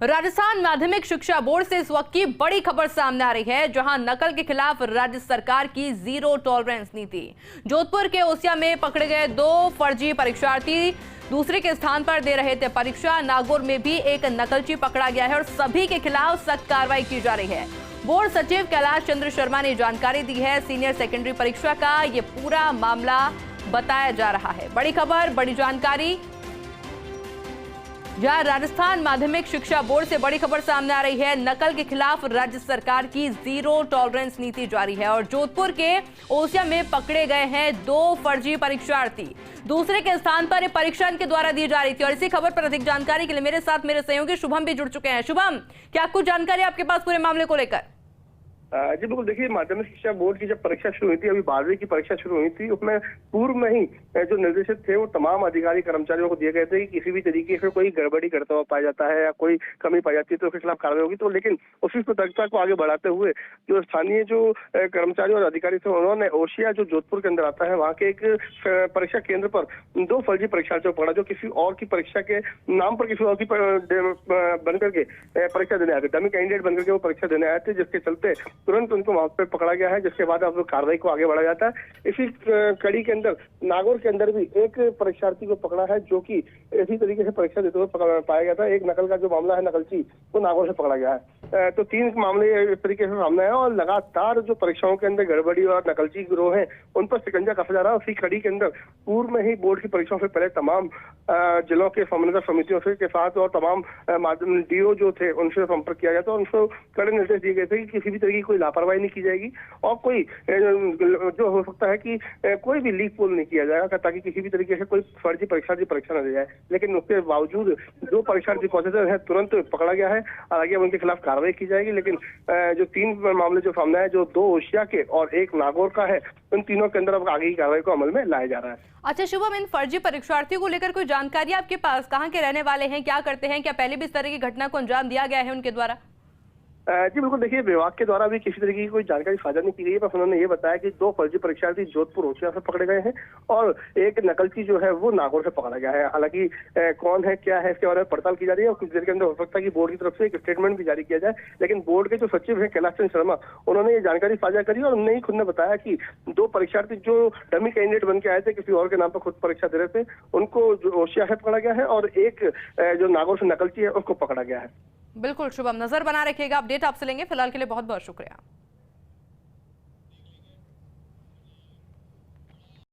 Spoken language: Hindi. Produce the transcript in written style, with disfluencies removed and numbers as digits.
राजस्थान माध्यमिक शिक्षा बोर्ड से इस वक्त की बड़ी खबर सामने आ रही है, जहां नकल के खिलाफ राज्य सरकार की जीरो टॉलरेंस नीति। जोधपुर के ओसिया में पकड़े गए 2 फर्जी परीक्षार्थी दूसरे के स्थान पर दे रहे थे परीक्षा। नागौर में भी एक नकलची पकड़ा गया है और सभी के खिलाफ सख्त कार्रवाई की जा रही है। बोर्ड सचिव कैलाश चंद्र शर्मा ने जानकारी दी है। सीनियर सेकेंडरी परीक्षा का ये पूरा मामला बताया जा रहा है। बड़ी खबर, बड़ी जानकारी, जहां राजस्थान माध्यमिक शिक्षा बोर्ड से बड़ी खबर सामने आ रही है। नकल के खिलाफ राज्य सरकार की जीरो टॉलरेंस नीति जारी है और जोधपुर के ओसिया में पकड़े गए हैं 2 फर्जी परीक्षार्थी। दूसरे के स्थान पर ये परीक्षा इनके द्वारा दी जा रही थी। और इसी खबर पर अधिक जानकारी के लिए मेरे साथ मेरे सहयोगी शुभम भी जुड़ चुके हैं। शुभम, क्या कुछ जानकारी आपके पास पूरे मामले को लेकर? जी बिल्कुल, देखिए माध्यमिक शिक्षा बोर्ड की जब परीक्षा शुरू हुई थी, अभी 12वीं की परीक्षा शुरू हुई थी, उसमें पूर्व में ही जो निर्देशित थे वो तमाम अधिकारी कर्मचारियों को दिए गए थे कि किसी भी तरीके से कोई गड़बड़ी करता हुआ पाया जाता है या कोई कमी पाई जाती है तो उसके खिलाफ कार्रवाई होगी। तो लेकिन उसी सतर्कता को आगे बढ़ाते हुए जो स्थानीय जो कर्मचारी और अधिकारी थे, उन्होंने ओसिया जो जोधपुर के अंदर आता है वहाँ के एक परीक्षा केंद्र पर 2 फर्जी परीक्षार्थियों को पकड़ा, जो किसी और की परीक्षा के नाम पर किसी और की बनकर के परीक्षा देने आए थे, डमी कैंडिडेट बनकर के वो परीक्षा देने आए थे, जिसके चलते तुरंत उनको वहां पे पकड़ा गया है, जिसके बाद अब कार्रवाई को आगे बढ़ाया जाता है। इसी कड़ी के अंदर नागौर के अंदर भी एक परीक्षार्थी को पकड़ा है जो कि इसी तरीके से परीक्षा देते हुए पाया गया था। एक नकल का जो मामला है, नकलची, वो नागौर से पकड़ा गया है। तो 3 मामले इस तरीके से सामने आए और लगातार जो परीक्षाओं के अंदर गड़बड़ी और नकलची गिरोह है उन पर शिकंजा कसा जा रहा है। उसी कड़ी के अंदर पूर्व में ही बोर्ड की परीक्षाओं से पहले तमाम जिलों के समन्वय समितियों से के साथ और तमाम माध्यम डीओ जो थे उनसे संपर्क किया गया था। उनको कड़े निर्देश दिए गए थे कि किसी भी तरीके की कोई लापरवाही नहीं की जाएगी और कोई जो हो सकता है कि कोई भी लीक पोल नहीं किया जाएगा, ताकि किसी भी तरीके से कोई फर्जी परीक्षार्थी परीक्षा न दे जाए। लेकिन उसके बावजूद जो परीक्षार्थी पहुंचे हैं तुरंत पकड़ा गया है। आगे उनके खिलाफ कार्रवाई की जाएगी। लेकिन जो 3 मामले जो सामने आए, जो 2 ओसिया के और 1 नागौर का है, उन तीनों के अंदर अब आगे की कार्रवाई को अमल में लाया जा रहा है। अच्छा शुभम, इन फर्जी परीक्षार्थियों को लेकर कोई जानकारी आपके पास? कहाँ के रहने वाले हैं, क्या करते हैं, क्या पहले भी इस तरह की घटना को अंजाम दिया गया है उनके द्वारा? जी बिल्कुल, देखिए विभाग के द्वारा भी किसी तरीके की कोई जानकारी साझा नहीं की गई है, बस उन्होंने ये बताया कि 2 फर्जी परीक्षार्थी जोधपुर ओसिया से पकड़े गए हैं और एक नकलची जो है वो नागौर से पकड़ा गया है। हालांकि कौन है क्या है इसके बारे में पड़ताल की जा रही है और कुछ देर के अंदर हो सकता है कि बोर्ड की तरफ से एक स्टेटमेंट भी जारी किया जाए। लेकिन बोर्ड के जो सचिव है कैलाश चंद्र शर्मा, उन्होंने ये जानकारी साझा करी और उन्होंने ही खुद ने बताया कि 2 परीक्षार्थी जो डमी कैंडिडेट बन के आए थे, किसी और के नाम पर खुद परीक्षा दे रहे थे, उनको जो ओसिया से पकड़ा गया है और एक जो नागौर से नकलची है उसको पकड़ा गया है। बिल्कुल शुभम, नजर बना रखिएगा, अपडेट आपसे लेंगे। फिलहाल के लिए बहुत बहुत शुक्रिया।